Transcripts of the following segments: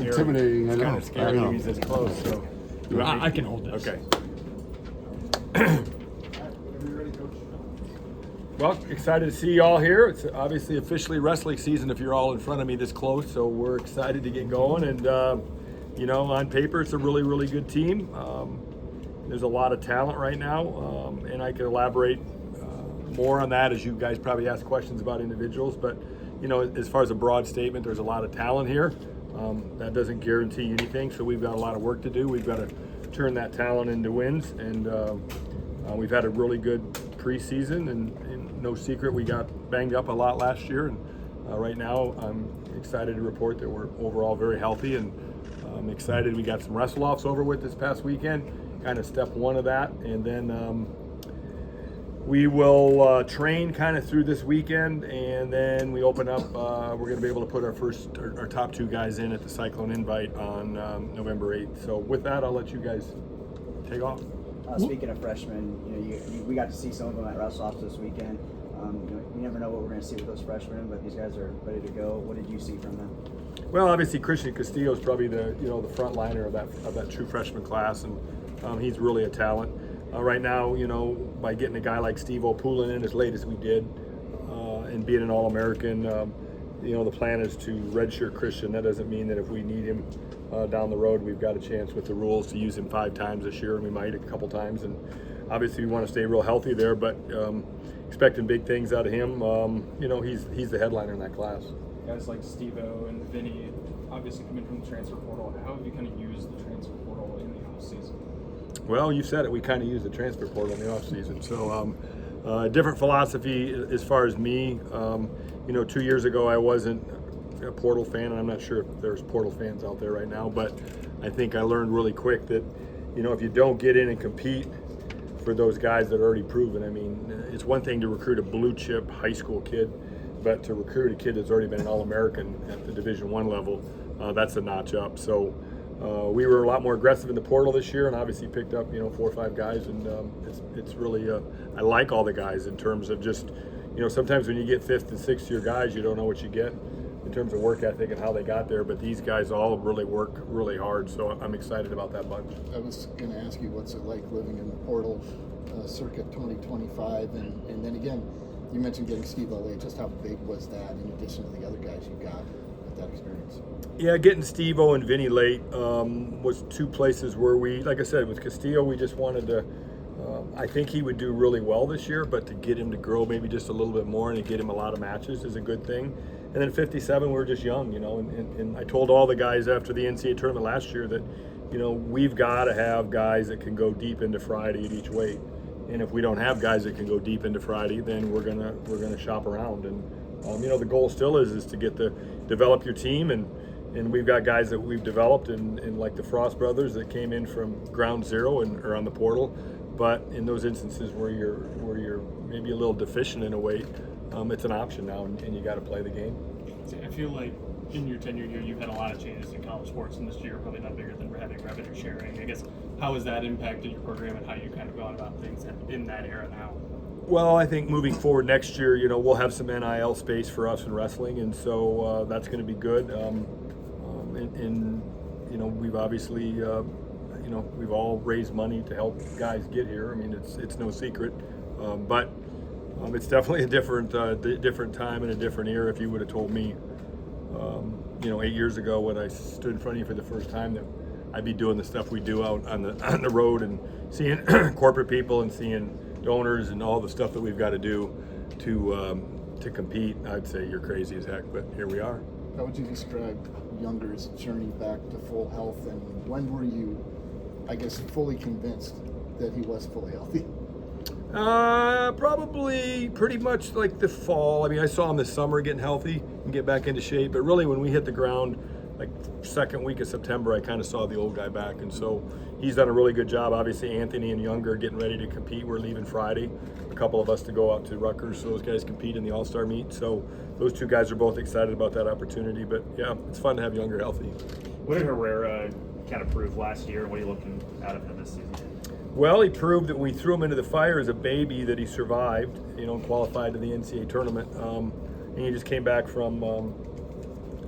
scary. intimidating. I It's know. kind of scary when he's this close. So, you want me- I can hold this. Okay. Well, excited to see you all here. It's obviously officially wrestling season if you're all in front of me this close, so we're excited to get going. And, you know, on paper, it's a really, really good team. There's a lot of talent right now, and I can elaborate more on that as you guys probably ask questions about individuals. But, you know, as far as a broad statement, there's a lot of talent here. That doesn't guarantee anything, so we've got a lot of work to do. We've got to turn that talent into wins, and we've had a really good preseason, and no secret we got banged up a lot last year, and right now I'm excited to report that we're overall very healthy, and I'm excited we got some wrestle-offs over with this past weekend, kind of step one of that, and then we will train kind of through this weekend, and then we open up, we're going to be able to put our top two guys in at the Cyclone Invite on November 8th. So with that, I'll let you guys take off. Speaking of freshmen, you know, we got to see some of them at wrestle-offs this weekend. You know, you never know what we're going to see with those freshmen, but these guys are ready to go. What did you see from them? Well, obviously Christian Castillo is probably the front liner of that true freshman class, and he's really a talent. Right now, you know, by getting a guy like Steve O'Poulin in as late as we did, and being an All-American, you know, the plan is to redshirt Christian. That doesn't mean that if we need him down the road, we've got a chance with the rules to use him 5 times this year, and we might a couple times. And obviously, we want to stay real healthy there, but expecting big things out of him. You know, he's the headliner in that class. Guys like Steve-O and Vinny, obviously coming from the transfer portal, how have you kind of used the transfer portal in the offseason? Well, you said it. We kind of use the transfer portal in the offseason. So, different philosophy as far as me. You know, 2 years ago, I wasn't a portal fan, and I'm not sure if there's portal fans out there right now, but I think I learned really quick that, you know, if you don't get in and compete for those guys that are already proven, I mean, it's one thing to recruit a blue chip high school kid, but to recruit a kid that's already been an All-American at the Division I level, that's a notch up. So we were a lot more aggressive in the portal this year, and obviously picked up, you know, 4 or 5 guys, and it's really I like all the guys in terms of just, you know, sometimes when you get 5th and 6th year guys, you don't know what you get in terms of work ethic and how they got there, but these guys all really work really hard, so I'm excited about that bunch. I was going to ask you, what's it like living in the portal circa 2025, and then again, you mentioned getting Steve LA. Just how big was that in addition to the other guys you got with that experience? Yeah, getting Steve-O and Vinny late was 2 places where we, like I said, with Castillo, we just wanted to, I think he would do really well this year, but to get him to grow maybe just a little bit more and to get him a lot of matches is a good thing. And then 57, we were just young, you know, and I told all the guys after the NCAA tournament last year that, you know, we've got to have guys that can go deep into Friday at each weight. And if we don't have guys that can go deep into Friday, then we're gonna shop around. And you know, the goal still is to develop your team, and we've got guys that we've developed, and like the Frost brothers that came in from ground zero and are on the portal. But in those instances where you're maybe a little deficient in a weight, it's an option now, and you got to play the game. I feel like in your tenure here, you've had a lot of changes in college sports, and this year probably not bigger than having revenue sharing. I guess, how has that impacted your program and how you kind of gone about things in that era now? Well, I think moving forward next year, you know, we'll have some NIL space for us in wrestling, and so that's going to be good. And you know, we've obviously, you know, we've all raised money to help guys get here. I mean, it's no secret, but it's definitely a different time and a different era. If you would have told me, you know, 8 years ago when I stood in front of you for the first time, that I'd be doing the stuff we do out on the road and seeing corporate people and seeing donors and all the stuff that we've got to do to compete, I'd say you're crazy as heck, but here we are. How would you describe Younger's journey back to full health, and when were you, I guess, fully convinced that he was fully healthy? Probably pretty much like the fall. I mean, I saw him this summer getting healthy and get back into shape, but really when we hit the ground, like 2nd week of September, I kind of saw the old guy back, and so he's done a really good job. Obviously, Anthony and Younger getting ready to compete. We're leaving Friday, a couple of us to go out to Rutgers, so those guys compete in the All-Star meet. So those 2 guys are both excited about that opportunity, but yeah, it's fun to have Younger healthy. What did Herrera kind of prove last year? What are you looking out of him this season? Well, he proved that when we threw him into the fire as a baby that he survived, you know, and qualified to the NCAA tournament. And he just came back from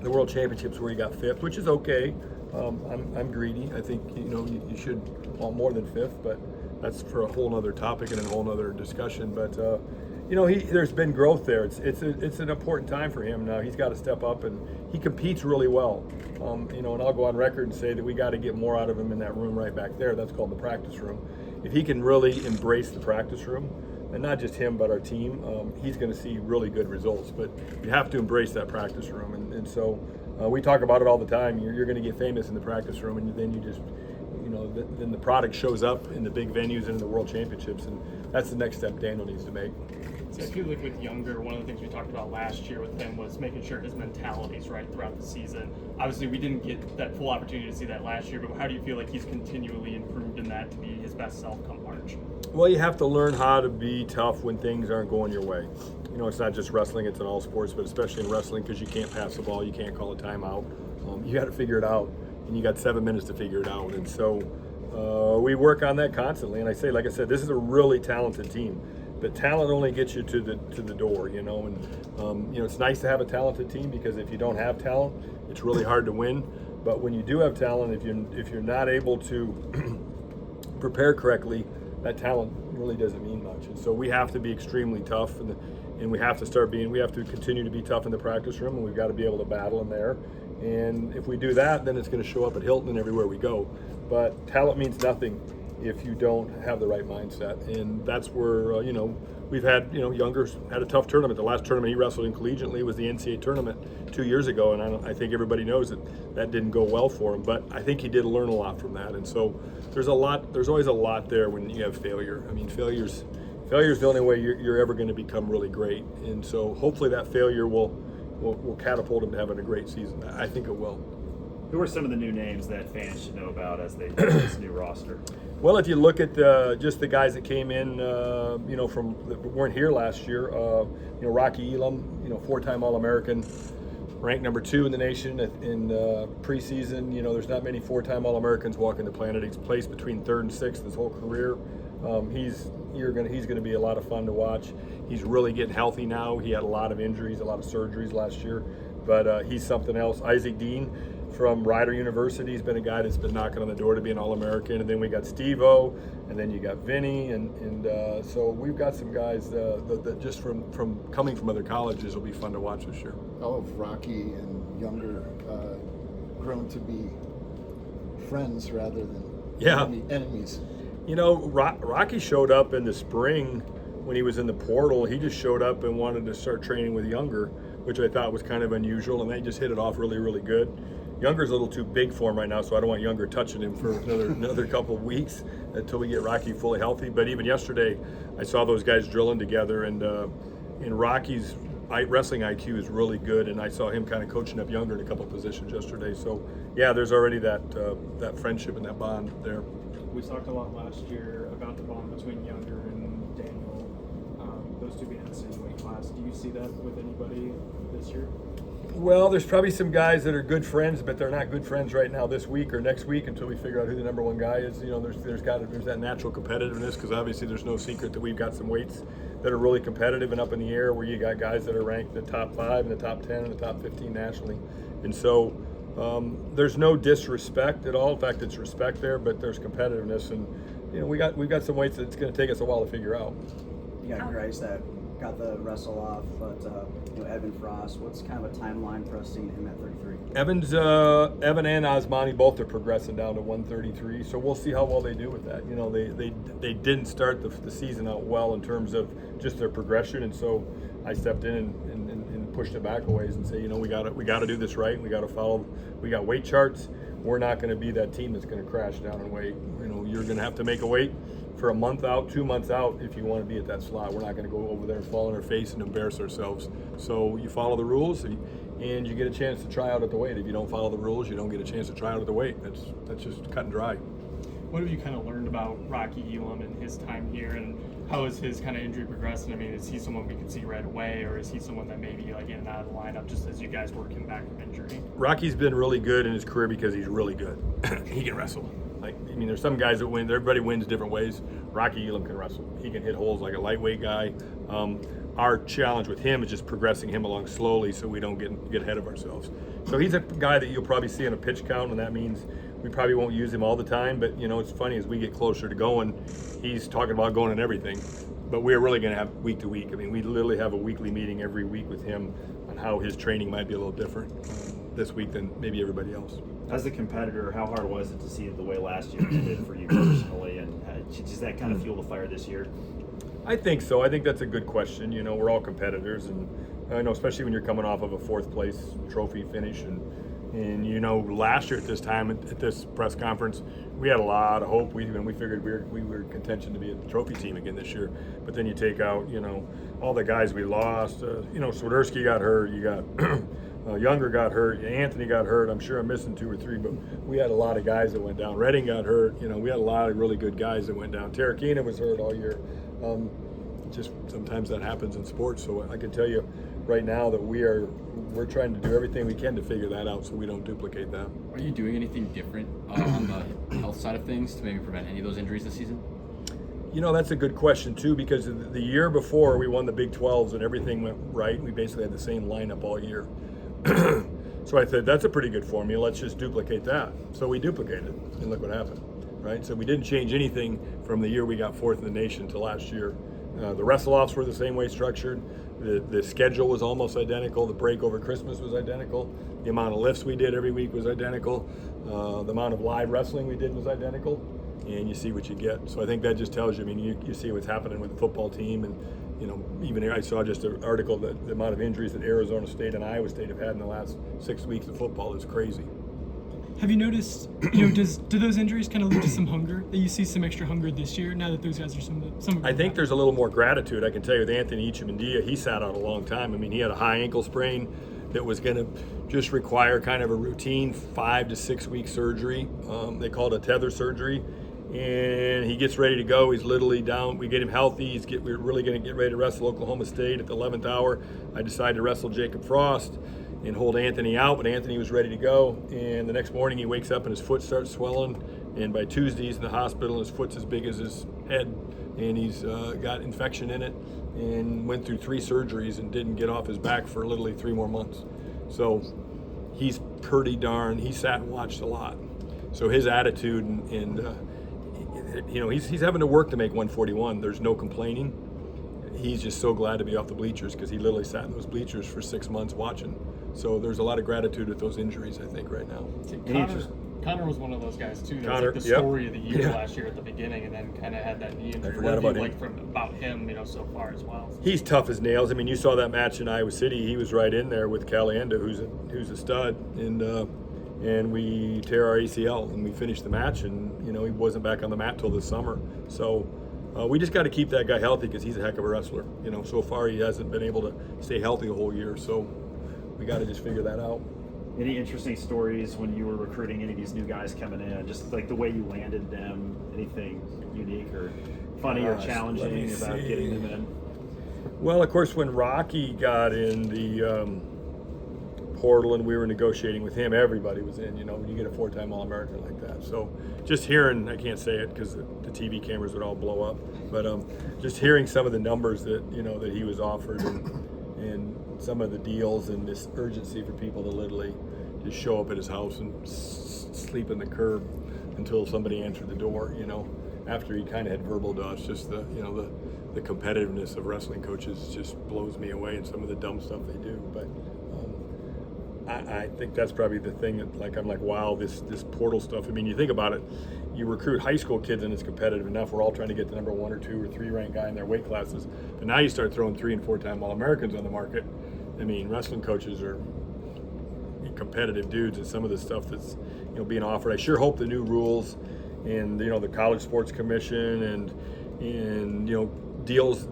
the World Championships where he got 5th, which is okay. I'm greedy. I think you should want more than 5th, but that's for a whole other topic and a whole other discussion. But there's been growth there. It's an important time for him now. He's got to step up, and he competes really well. And I'll go on record and say that we got to get more out of him in that room right back there. That's called the practice room. If he can really embrace the practice room, and not just him but our team, he's going to see really good results. But you have to embrace that practice room, and so we talk about it all the time. You're going to get famous in the practice room, and then you just then the product shows up in the big venues and in the World Championships, and that's the next step Daniel needs to make. So I feel like with Younger, one of the things we talked about last year with him was making sure his mentality is right throughout the season. Obviously, we didn't get that full opportunity to see that last year, but how do you feel like he's continually improved in that to be his best self come March? Well, you have to learn how to be tough when things aren't going your way. It's not just wrestling, it's in all sports, but especially in wrestling, because you can't pass the ball, you can't call a timeout. You got to figure it out, and you got 7 minutes to figure it out. And so we work on that constantly. And like I said, this is a really talented team. But talent only gets you to the door, and it's nice to have a talented team, because if you don't have talent, it's really hard to win. But when you do have talent, if you're not able to prepare correctly, that talent really doesn't mean much. And so we have to be extremely tough, and we have to continue to be tough in the practice room, and we've got to be able to battle in there. And if we do that, then it's going to show up at Hilton and everywhere we go. But talent means nothing if you don't have the right mindset, and that's where we've had Younger's had a tough tournament. The last tournament he wrestled in collegiately was the NCAA tournament 2 years ago, and I think everybody knows that didn't go well for him. But I think he did learn a lot from that, and so there's always a lot there when you have failure. I mean, failure's the only way you're ever going to become really great, and so hopefully that failure will catapult him to having a great season. I think it will. Who are some of the new names that fans should know about as they join this new roster? Well, if you look at just the guys that came in, from that weren't here last year, Rocky Elam, 4-time All-American, ranked number 2 in the nation in preseason. There's not many 4-time All-Americans walking the planet. He's placed between 3rd and 6th his whole career. He's going to be a lot of fun to watch. He's really getting healthy now. He had a lot of injuries, a lot of surgeries last year, but he's something else. Isaac Dean from Rider University, he's been a guy that's been knocking on the door to be an All-American. And then we got Steve-O, and then you got Vinny, and so we've got some guys that just from coming from other colleges will be fun to watch this year. How have Rocky and Younger grown to be friends rather than enemies? Rocky showed up in the spring when he was in the portal. He just showed up and wanted to start training with Younger, which I thought was kind of unusual, and they just hit it off really, really good. Younger's a little too big for him right now, so I don't want Younger touching him for another couple of weeks until we get Rocky fully healthy. But even yesterday, I saw those guys drilling together, and Rocky's wrestling IQ is really good, and I saw him kind of coaching up Younger in a couple of positions yesterday. So yeah, there's already that friendship and that bond there. We talked a lot last year about the bond between Younger and Daniel, those two being in the same weight class. Do you see that with anybody this year? Well, there's probably some guys that are good friends, but they're not good friends right now this week or next week until we figure out who the number 1 guy is. There's that natural competitiveness, because obviously there's no secret that we've got some weights that are really competitive and up in the air, where you got guys that are ranked in the top 5 and the top 10 and the top 15 nationally. And so there's no disrespect at all. In fact, it's respect there, but there's competitiveness, and we've got some weights that it's going to take us a while to figure out. You got Grace that got the wrestle off, but Evan Frost, what's kind of a timeline for us seeing him at 33? Evan and Osmani both are progressing down to 133, so we'll see how well they do with that. They didn't start the season out well in terms of just their progression, and so I stepped in and pushed it back a ways and say, we got to do this right, and we got to follow. We got weight charts. We're not going to be that team that's going to crash down in weight. You're going to have to make a weight for a month out, 2 months out, if you want to be at that slot. We're not going to go over there and fall on our face and embarrass ourselves. So you follow the rules, and you get a chance to try out at the weight. If you don't follow the rules, you don't get a chance to try out at the weight. That's just cut and dry. What have you kind of learned about Rocky Elam and his time here, and how is his kind of injury progressing? I mean, is he someone we could see right away, or is he someone that maybe in and out of the lineup just as you guys work him back from injury? Rocky's been really good in his career because he's really good. He can wrestle. There's some guys that win. Everybody wins different ways. Rocky Elam can wrestle. He can hit holes like a lightweight guy. our challenge with him is just progressing him along slowly so we don't get ahead of ourselves. So he's a guy that you'll probably see on a pitch count, and that means we probably won't use him all the time. But it's funny, as we get closer to going, he's talking about going in everything. But we're really going to have week to week. I mean, we literally have a weekly meeting every week with him on how his training might be a little different this week than maybe everybody else. As a competitor, how hard was it to see the way last year ended for you personally, and does that kind of fuel the fire this year? I think so. I think that's a good question. We're all competitors, and I know especially when you're coming off of a 4th place trophy finish, and last year at this time at this press conference, we had a lot of hope. We figured we were in contention to be a trophy team again this year. But then you take out all the guys we lost. Swiderski got hurt. You got Younger got hurt. Anthony got hurt. I'm sure I'm missing 2 or 3, but we had a lot of guys that went down. Redding got hurt. We had a lot of really good guys that went down. Tarakina was hurt all year. Just sometimes that happens in sports. So I can tell you right now that we're trying to do everything we can to figure that out so we don't duplicate that. Are you doing anything different on the health side of things to maybe prevent any of those injuries this season? That's a good question too, because the year before we won the Big 12s and everything went right. We basically had the same lineup all year. So I said, that's a pretty good formula. Let's just duplicate that. So we duplicated it, and look what happened, right? So we didn't change anything from the year we got 4th in the nation to last year. The wrestle-offs were the same way structured. The schedule was almost identical. The break over Christmas was identical. The amount of lifts we did every week was identical. The amount of live wrestling we did was identical. And you see what you get. So I think that just tells you, you see what's happening with the football team. And, even I saw just an article that the amount of injuries that Arizona State and Iowa State have had in the last 6 weeks of football is crazy. Have you noticed, do those injuries kind of lead to some hunger? That you see some extra hunger this year now that those guys are some of I think there's a little more gratitude. I can tell you with Anthony Ichimandia, he sat out a long time. He had a high ankle sprain that was going to just require kind of a routine 5 to 6 week surgery. They called it a tether surgery. And he gets ready to go. He's literally down. We get him healthy. We're really going to get ready to wrestle Oklahoma State at the 11th hour. I decided to wrestle Jacob Frost and hold Anthony out, but Anthony was ready to go. And the next morning he wakes up and his foot starts swelling. And by Tuesday he's in the hospital and his foot's as big as his head. And he's got infection in it and went through 3 surgeries and didn't get off his back for literally 3 more months. So he's pretty darn, he sat and watched a lot. So his attitude and he's having to work to make 141. There's no complaining. He's just so glad to be off the bleachers because he literally sat in those bleachers for 6 months watching. So there's a lot of gratitude with those injuries, I think, right now. Connor was one of those guys too. That Connor, was like the story yep. of the year Yeah. last year at the beginning, and then kind of had that knee injury. forgot What have about you him. liked about him, so far as well? He's tough as nails. You saw that match in Iowa City. He was right in there with Caliendo, who's a stud, and we tear our ACL and we finished the match, and he wasn't back on the mat till this summer. So we just got to keep that guy healthy because he's a heck of a wrestler. So far he hasn't been able to stay healthy the whole year. So we got to just figure that out. Any interesting stories when you were recruiting any of these new guys coming in? Just like the way you landed them, anything unique or funny or Gosh, challenging let me about see. getting them in? Well, of course, when Rocky got in the portal and we were negotiating with him, everybody was in, when you get a 4-time All-American like that. So just hearing, I can't say it because the TV cameras would all blow up, but just hearing some of the numbers that, that he was offered and some of the deals and this urgency for people to literally just show up at his house and sleep in the curb until somebody answered the door, after he kind of had verbal to us, just the competitiveness of wrestling coaches just blows me away, and some of the dumb stuff they do. But I think that's probably the thing that I'm like, wow, this portal stuff. You think about it, you recruit high school kids and it's competitive enough. We're all trying to get the number 1 or 2 or 3 ranked guy in their weight classes. But now you start throwing 3- and 4-time All-Americans on the market. Wrestling coaches are competitive dudes, and some of the stuff that's being offered. I sure hope the new rules and the College Sports Commission and deals,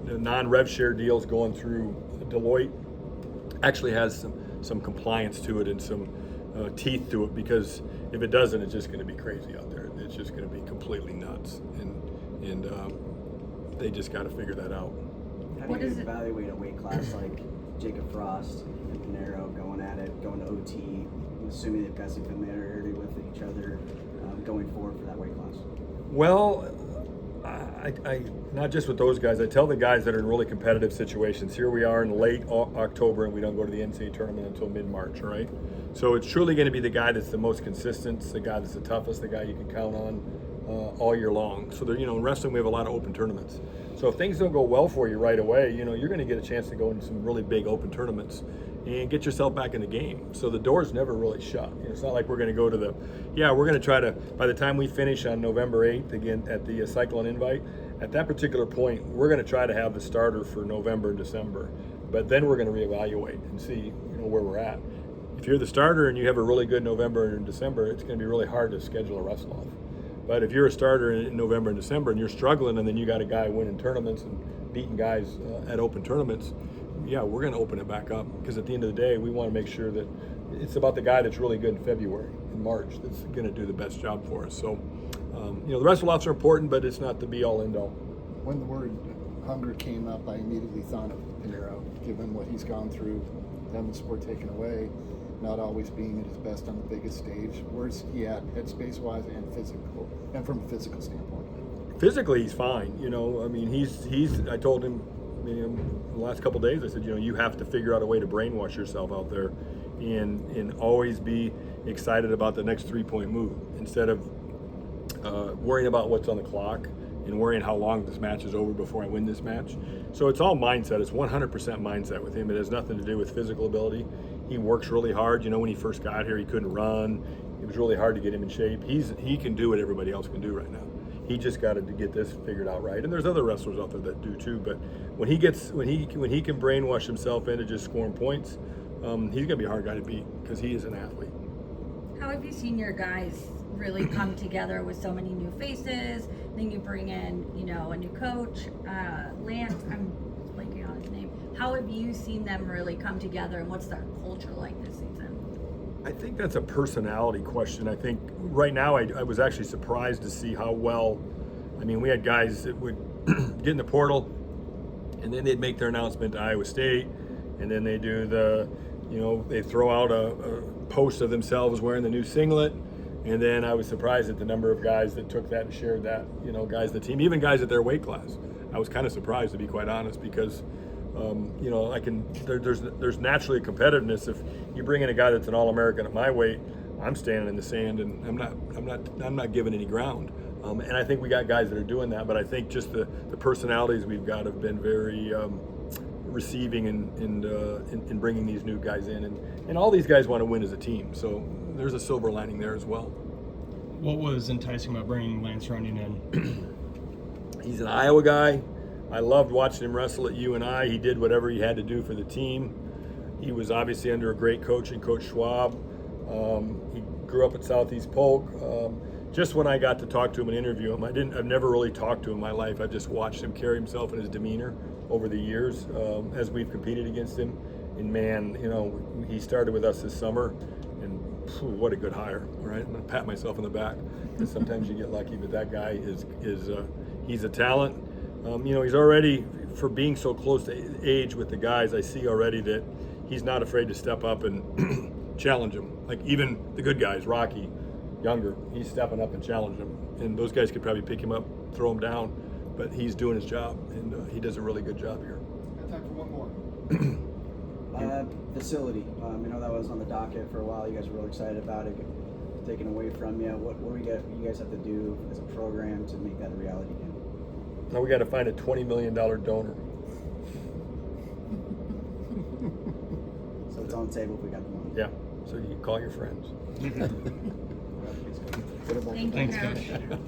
non-rev share deals going through Deloitte actually has some compliance to it and some teeth to it, because if it doesn't, it's just going to be crazy out there. It's just going to be completely nuts, and they just got to figure that out. How do you evaluate a weight class like Jacob Frost and Panero going at it, going to OT, assuming they've got some familiarity with each other going forward for that weight class? Well, I not just with those guys. I tell the guys that are in really competitive situations. Here we are in late October, and we don't go to the NCAA tournament until mid-March. All right, so it's truly going to be the guy that's the most consistent, the guy that's the toughest, the guy you can count on all year long. So in wrestling we have a lot of open tournaments. So if things don't go well for you right away, you're going to get a chance to go into some really big open tournaments and get yourself back in the game. So the door's never really shut. It's not like we're going to go to we're going to try to, by the time we finish on November 8th, again, at the Cyclone Invite, at that particular point, we're going to try to have the starter for November and December. But then we're going to reevaluate and see, where we're at. If you're the starter and you have a really good November and December, it's going to be really hard to schedule a wrestle-off. But if you're a starter in November and December and you're struggling, and then you got a guy winning tournaments and beating guys at open tournaments, we're going to open it back up, because at the end of the day, we want to make sure that it's about the guy that's really good in February and March that's going to do the best job for us. So, the wrestle-offs are important, but it's not the be-all, end-all. When the word hunger came up, I immediately thought of Pinero, given what he's gone through, having the sport taken away, not always being at his best on the biggest stage. Where's he at, headspace-wise and from a physical standpoint? Physically, he's fine. He's. I told him, the last couple of days, I said, you have to figure out a way to brainwash yourself out there, and always be excited about the next 3-point move instead of worrying about what's on the clock and worrying how long this match is over before I win this match. So it's all mindset. It's 100% mindset with him. It has nothing to do with physical ability. He works really hard. When he first got here, he couldn't run. It was really hard to get him in shape. He can do what everybody else can do right now. He just got to get this figured out right. And there's other wrestlers out there that do too. But when he can brainwash himself into just scoring points, he's gonna be a hard guy to beat, because he is an athlete. How have you seen your guys really come together with so many new faces? Then you bring in, a new coach, Lance. I'm blanking on his name. How have you seen them really come together, and what's their culture like this season? I think that's a personality question. I think right now I was actually surprised to see how well. We had guys that would get in the portal, and then they'd make their announcement to Iowa State, and then they do they throw out a post of themselves wearing the new singlet, and then I was surprised at the number of guys that took that and shared that. Guys in the team, even guys at their weight class. I was kind of surprised, to be quite honest, because there's naturally a competitiveness. If you bring in a guy that's an All-American at my weight, I'm standing in the sand and I'm not giving any ground. And I think we got guys that are doing that, but I think just the personalities we've got have been very receiving in bringing these new guys in, and all these guys want to win as a team. So there's a silver lining there as well. What was enticing about bringing Lance Runyon in? He's an Iowa guy. I loved watching him wrestle at UNI. He did whatever he had to do for the team. He was obviously under a great coach in Coach Schwab. He grew up at Southeast Polk. Just when I got to talk to him and interview him, I've never really talked to him in my life. I've just watched him carry himself and his demeanor over the years as we've competed against him. And man, he started with us this summer, and what a good hire, all right? I'm gonna pat myself on the back, because sometimes you get lucky, but that guy he's a talent. He's already, for being so close to age with the guys, I see already that he's not afraid to step up and challenge them. Like even the good guys, Rocky, younger, he's stepping up and challenging them. And those guys could probably pick him up, throw him down, but he's doing his job, and he does a really good job here. Got time for one more. Facility. I know that was on the docket for a while. You guys were really excited about it, taken away from you. What do you guys have to do as a program to make that a reality again? Now we got to find a $20 million donor. So it's on the table if we got the money. Yeah, so you call your friends. Thank you, Thanks, Coach. Coach.